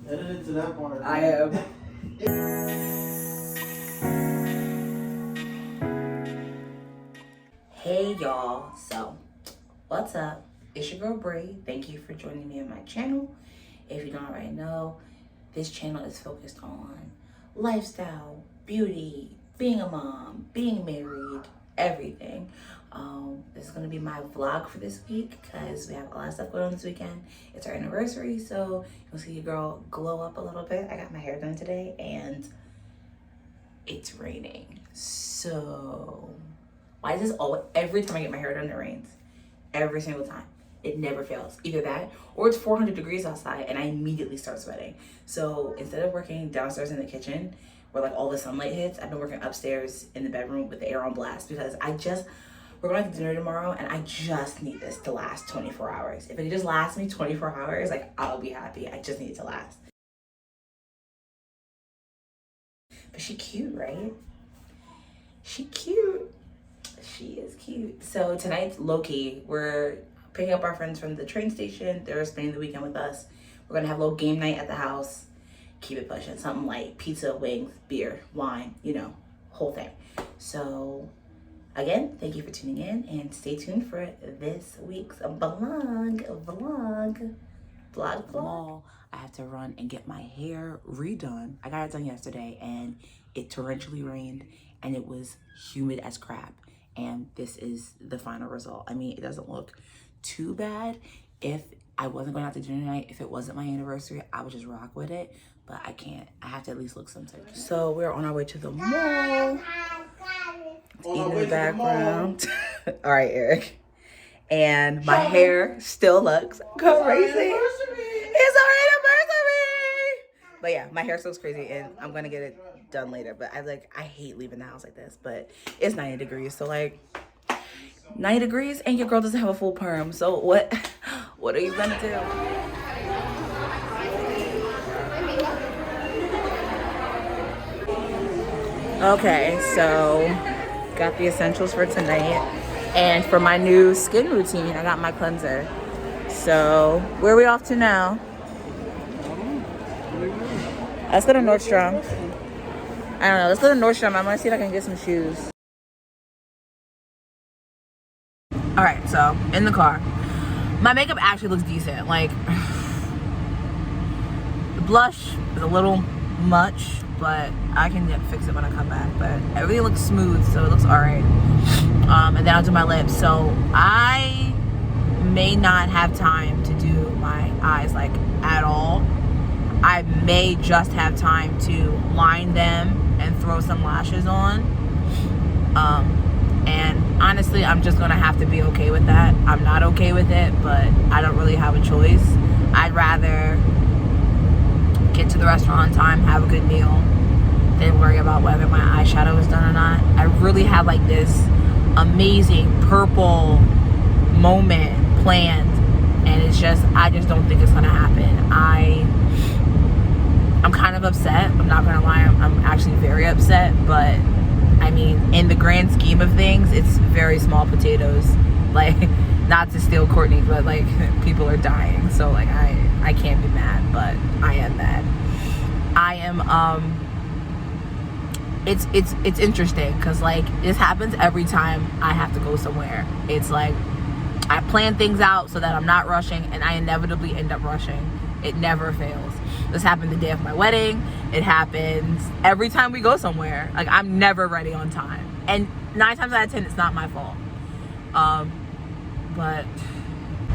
Edit it to that part. I am. Hey y'all, so what's up? It's your girl Bree. Thank you for joining me on my channel. If you don't already know, this channel is focused on lifestyle, beauty, being a mom, being married, everything. This is gonna be my vlog for this week because we have a lot of stuff going on this weekend. It's our anniversary, so you'll see your girl glow up a little bit. I got my hair done today and it's raining. So why is this always, every time I get my hair done, it rains? Every single time. It never fails. Either that or it's 400 degrees outside and I immediately start sweating. So instead of working downstairs in the kitchen where like all the sunlight hits, I've been working upstairs in the bedroom with the air on blast because we're going to dinner tomorrow and I just need this to last 24 hours. If it just lasts me 24 hours, like I'll be happy. I just need it to last. But she cute, right? She cute. She is cute. So tonight's low-key, we're picking up our friends from the train station. They're spending the weekend with us. We're gonna have a little game night at the house. Keep it pushing. Something like pizza, wings, beer, wine, you know, whole thing. So again, thank you for tuning in and stay tuned for this week's vlog. I have to run and get my hair redone. I got it done yesterday and it torrentially rained and it was humid as crap. And this is the final result. I mean, it doesn't look too bad. If I wasn't going out to dinner tonight, if it wasn't my anniversary, I would just rock with it. But I can't. I have to at least look some type. So we're on our way to the mall. In the background. All right, Eric. And my hair still looks crazy. It's our anniversary. But yeah, my hair still looks crazy and I'm gonna get it done later. But I hate leaving the house like this. But it's 90 degrees, so like 90 degrees and your girl doesn't have a full perm. So what are you gonna do? Okay, so got the essentials for tonight. And for my new skin routine, I got my cleanser. So where are we off to now? Let's go to Nordstrom. I don't know. Let's go to Nordstrom. I'm gonna see if I can get some shoes. All right, so in the car, my makeup actually looks decent. Like the blush is a little much, but I can fix it when I come back. But everything looks smooth, so it looks all right. And then I'll do my lips. So I may not have time to do my eyes like at all. I may just have time to line them and throw some lashes on. And honestly, I'm just gonna have to be okay with that. I'm not okay with it, but I don't really have a choice. I'd rather get to the restaurant on time, have a good meal, than worry about whether my eyeshadow is done or not. I really have like this amazing purple moment planned, and I just don't think it's gonna happen. I'm kind of upset. I'm not gonna lie. I'm actually very upset, but I mean, in the grand scheme of things, it's very small potatoes. Like, not to steal Courtney, but like people are dying. So like I can't be mad, but I am mad. I am it's interesting because like this happens every time I have to go somewhere. It's like I plan things out so that I'm not rushing and I inevitably end up rushing. It never fails. This happened the day of my wedding. It happens every time we go somewhere. Like I'm never ready on time. And 9 times out of 10, it's not my fault. But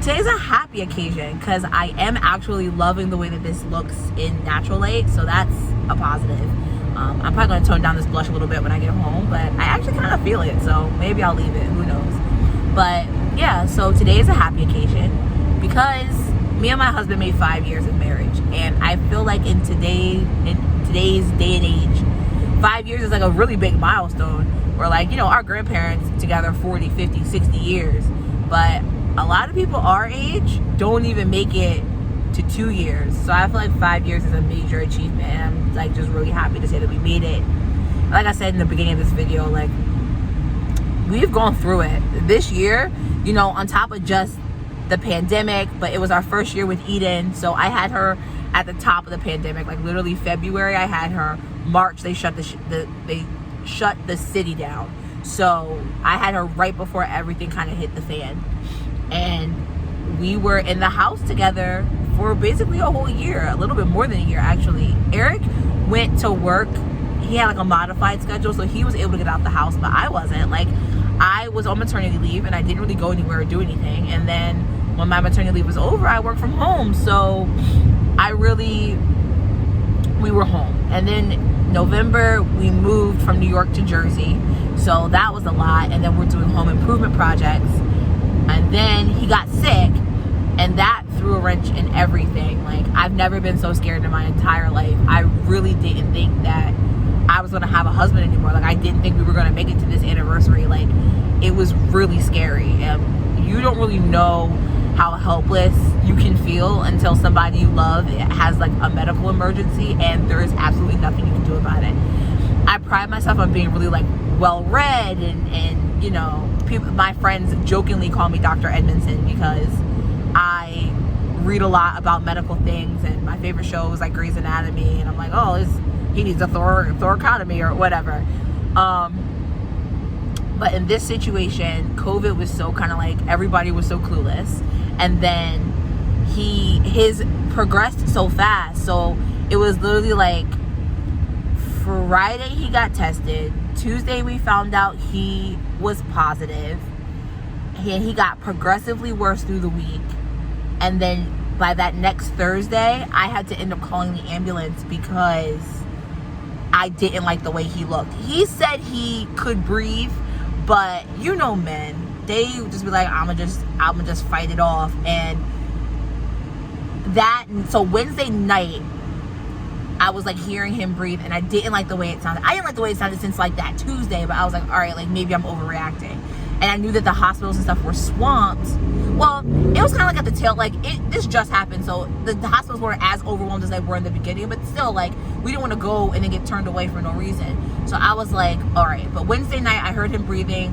today's a happy occasion because I am actually loving the way that this looks in natural light. So that's a positive. I'm probably going to tone down this blush a little bit when I get home, but I actually kind of feel it. So maybe I'll leave it. Who knows? But yeah, so today is a happy occasion because me and my husband made 5 years of marriage, and I feel like in today's day and age, 5 years is like a really big milestone where like, you know, our grandparents together 40, 50, 60 years, but a lot of people our age don't even make it to 2 years. So I feel like 5 years is a major achievement, and I'm like just really happy to say that we made it. Like I said in the beginning of this video, like we've gone through it this year, you know, on top of just the pandemic, but it was our first year with Eden. So I had her at the top of the pandemic, like literally February I had her. March they shut they shut the city down. So I had her right before everything kind of hit the fan. And we were in the house together for basically a whole year, a little bit more than a year actually. Eric went to work. He had like a modified schedule, so he was able to get out the house, but I wasn't. Like, I was on maternity leave and I didn't really go anywhere or do anything. And then when my maternity leave was over, I worked from home. So we were home. And then November, we moved from New York to Jersey. So that was a lot. And then we're doing home improvement projects. And then he got sick, and that threw a wrench in everything. Like, I've never been so scared in my entire life. I really didn't think that I was gonna have a husband anymore. Like, I didn't think we were gonna make it to this anniversary. Like, it was really scary. You don't really know how helpless you can feel until somebody you love has like a medical emergency, and there is absolutely nothing you can do about it. I pride myself on being really like well-read, and you know, people, my friends jokingly call me Dr. Edmondson because I read a lot about medical things, and my favorite show is like Grey's Anatomy, and I'm like, oh, he needs a thoracotomy or whatever. But in this situation, COVID was so kind of like, everybody was so clueless, and then his progressed so fast. So it was literally like Friday he got tested, Tuesday we found out he was positive, and he got progressively worse through the week. And then by that next Thursday, I had to end up calling the ambulance because I didn't like the way he looked. He said he could breathe, but you know men, they just be like, I'ma just fight it off. And so Wednesday night, I was like hearing him breathe, and I didn't like the way it sounded. I didn't like the way it sounded since like that Tuesday, but I was like, all right, like maybe I'm overreacting. And I knew that the hospitals and stuff were swamped. Well, it was kind of like at the tail, like this just happened, so the hospitals weren't as overwhelmed as they were in the beginning, but still, like, we didn't want to go and then get turned away for no reason. So I was like, all right. But Wednesday night, I heard him breathing.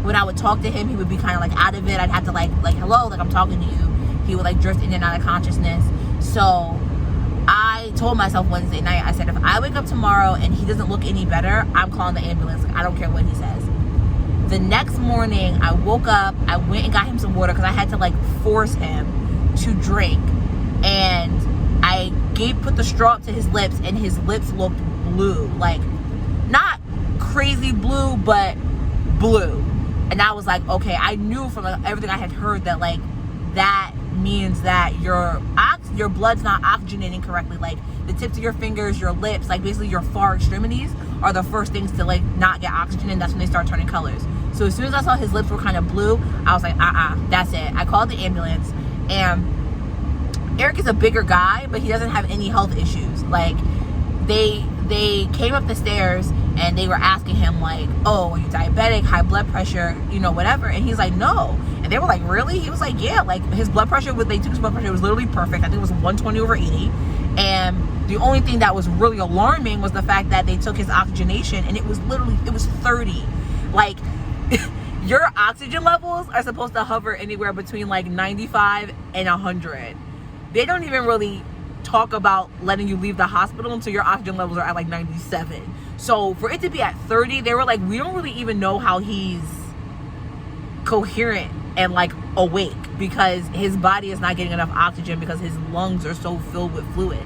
When I would talk to him, he would be kind of like out of it. I'd have to like hello, like I'm talking to you. He would like drift in and out of consciousness. So I told myself Wednesday night, I said, if I wake up tomorrow and he doesn't look any better, I'm calling the ambulance. Like, I don't care what he says. The next morning, I woke up, I went and got him some water because I had to like force him to drink. And I put the straw up to his lips, and his lips looked blue. Like, not crazy blue, but blue. And I was like, okay, I knew from like everything I had heard that like that means that your blood's not oxygenating correctly. Like, the tips of your fingers, your lips, like basically your far extremities are the first things to like not get oxygen, and that's when they start turning colors. So as soon as I saw his lips were kind of blue, I was like, that's it. I called the ambulance, and Eric is a bigger guy, but he doesn't have any health issues. Like, they came up the stairs and they were asking him like, oh, are you diabetic, high blood pressure, you know, whatever. And he's like, no. And they were like, really? He was like, yeah. Like, his blood pressure, they took his blood pressure, it was literally perfect. I think it was 120/80. And the only thing that was really alarming was the fact that they took his oxygenation, and it was 30. Like, your oxygen levels are supposed to hover anywhere between like 95 and 100. They don't even really talk about letting you leave the hospital until your oxygen levels are at like 97. So for it to be at 30, they were like, we don't really even know how he's coherent and like awake, because his body is not getting enough oxygen because his lungs are so filled with fluid.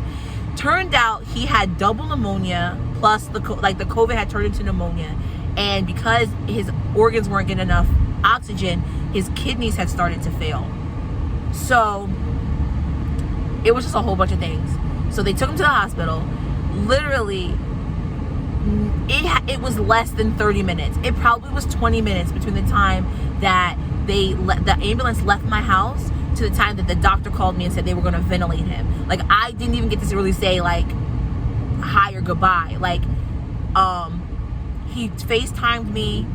Turned out he had double pneumonia, plus the COVID had turned into pneumonia, and because his organs weren't getting enough oxygen, his kidneys had started to fail. So it was just a whole bunch of things. So they took him to the hospital. Literally, it was less than 30 minutes. It probably was 20 minutes between the time that the ambulance left my house to the time that the doctor called me and said they were going to ventilate him. Like, I didn't even get to really say like hi or goodbye. Like, he FaceTimed me,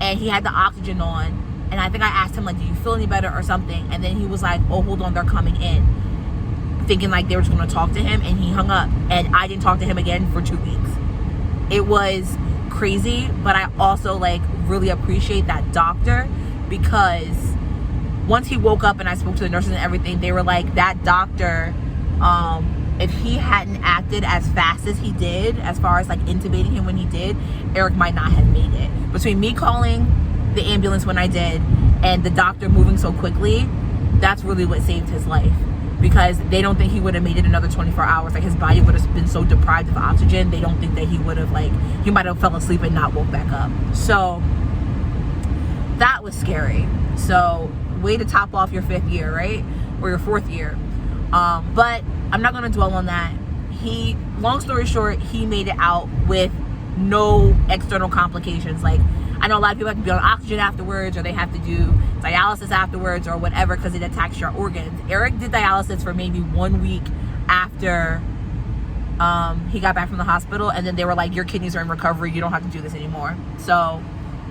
and he had the oxygen on, and I think I asked him like, do you feel any better or something? And then he was like, oh, hold on, they're coming in, thinking like they were just going to talk to him, and he hung up, and I didn't talk to him again for 2 weeks. It was crazy, but I also like really appreciate that doctor, because once he woke up and I spoke to the nurses and everything, they were like, that doctor, if he hadn't acted as fast as he did, as far as like intubating him when he did, Eric might not have made it. Between me calling the ambulance when I did and the doctor moving so quickly, that's really what saved his life. Because they don't think he would have made it another 24 hours. Like, his body would have been so deprived of oxygen, they don't think that he would have, like, he might have fell asleep and not woke back up. So that was scary. So way to top off your 5th year, right? Or your 4th year. But I'm not gonna dwell on that. Long story short, he made it out with no external complications. Like, I know a lot of people have to be on oxygen afterwards, or they have to do dialysis afterwards, or whatever, because it attacks your organs. Eric did dialysis for maybe 1 week after he got back from the hospital, and then they were like, your kidneys are in recovery, you don't have to do this anymore. So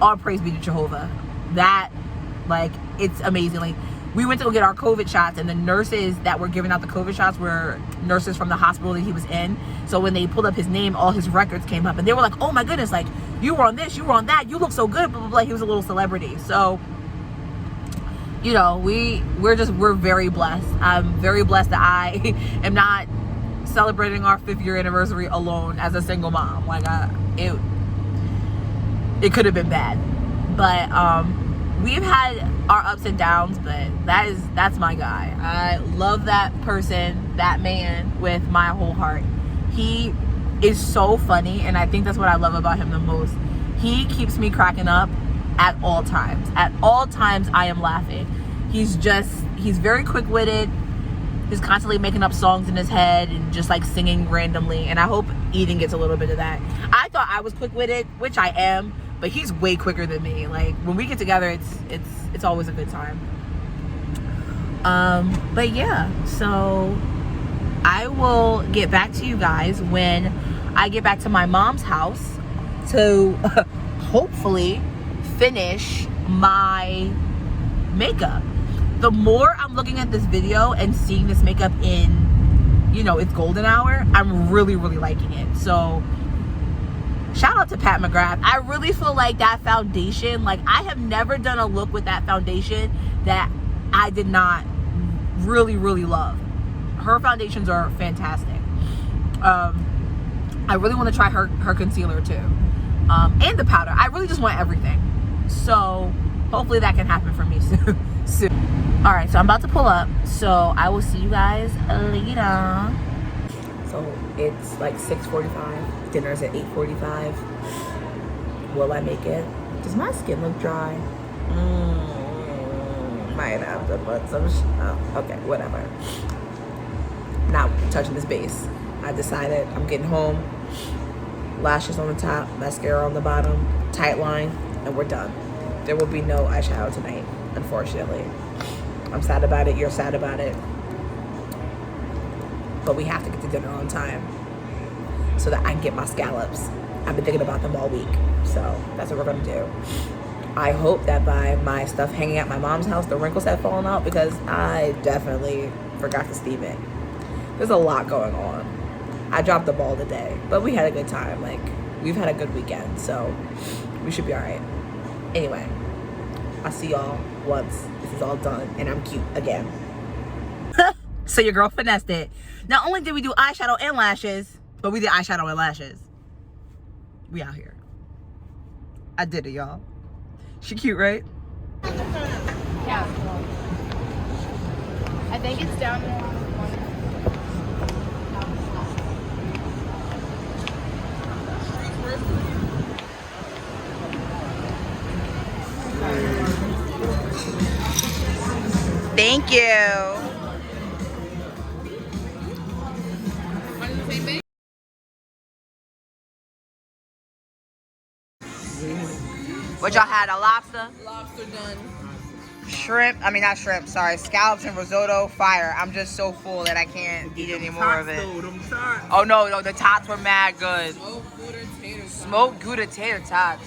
all praise be to Jehovah. That, like, it's amazing. Like, we went to go get our COVID shots, and the nurses that were giving out the COVID shots were nurses from the hospital that he was in. So when they pulled up his name, all his records came up, and they were like, oh my goodness, like, you were on this, you were on that, you look so good, blah, blah, blah. He was a little celebrity. So, you know, we're very blessed. I'm very blessed that I am not celebrating our 5th year anniversary alone as a single mom. Like, it could have been bad. But we've had our ups and downs, but that's my guy. I love that person, that man, with my whole heart. He is so funny, and I think that's what I love about him the most. He keeps me cracking up at all times. At all times, I am laughing. He's very quick-witted. He's constantly making up songs in his head and just like singing randomly, and I hope Eden gets a little bit of that. I thought I was quick-witted, which I am, but he's way quicker than me. Like, when we get together, it's always a good time. But yeah, so I will get back to you guys when I get back to my mom's house to hopefully finish my makeup. The more I'm looking at this video and seeing this makeup in, you know, its golden hour, I'm really, really liking it. So shout out to Pat McGrath. I really feel like that foundation, like, I have never done a look with that foundation that I did not really, really love. Her foundations are fantastic. I really want to try her concealer too. And the powder. I really just want everything. So hopefully that can happen for me soon. All right, so I'm about to pull up. So I will see you guys later. So it's like 6:45. Dinner's at 8:45. Will I make it? Does my skin look dry? Might have to put some. Okay, whatever. Not touching this base. I decided I'm getting home. Lashes on the top, mascara on the bottom, tight line, and we're done. There will be no eyeshadow tonight, unfortunately. I'm sad about it. You're sad about it. But we have to get to dinner on time so that I can get my scallops. I've been thinking about them all week. So that's what we're going to do. I hope that by my stuff hanging at my mom's house, the wrinkles have fallen out, because I definitely forgot to steam it. There's a lot going on. I dropped the ball today, but we had a good time. Like, we've had a good weekend, so we should be all right. Anyway, I'll see y'all once this is all done and I'm cute again. So your girl finessed it. Not only did we do eyeshadow and lashes, but we did eyeshadow and lashes. We out here. I did it, y'all. She cute, right? Yeah. I think it's down there. Thank you. What y'all had? A lobster? Lobster done. Shrimp. I mean, not shrimp. Sorry. Scallops and risotto. Fire. I'm just so full that I can't eat any more of it. Oh, no. The tots were mad good. Smoked Gouda tater tots.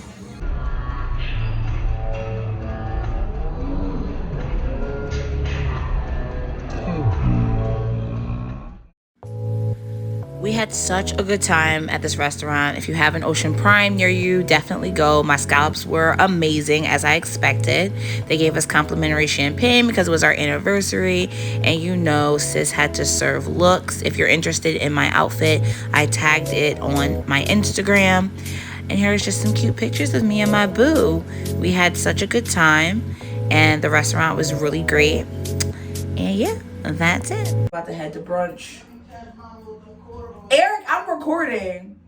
We had such a good time at this restaurant. If you have an Ocean Prime near you, definitely go. My scallops were amazing, as I expected. They gave us complimentary champagne because it was our anniversary. And you know, sis had to serve looks. If you're interested in my outfit, I tagged it on my Instagram. And here's just some cute pictures of me and my boo. We had such a good time, and the restaurant was really great. And yeah, that's it. About to head to brunch. Eric, I'm recording.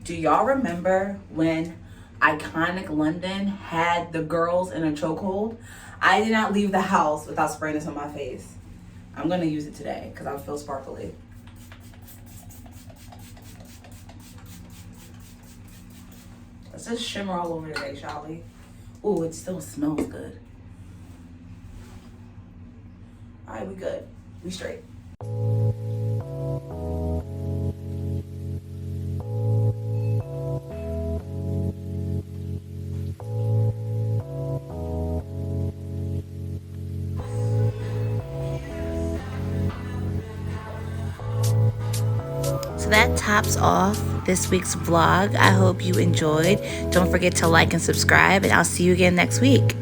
Do y'all remember when iconic London had the girls in a chokehold? I did not leave the house without spraying this on my face. I'm gonna use it today because I feel sparkly. Let's just shimmer all over today, shall we? Ooh, it still smells good. All right, we good. We straight. So that tops off this week's vlog. I hope you enjoyed. Don't forget to like and subscribe, and I'll see you again next week.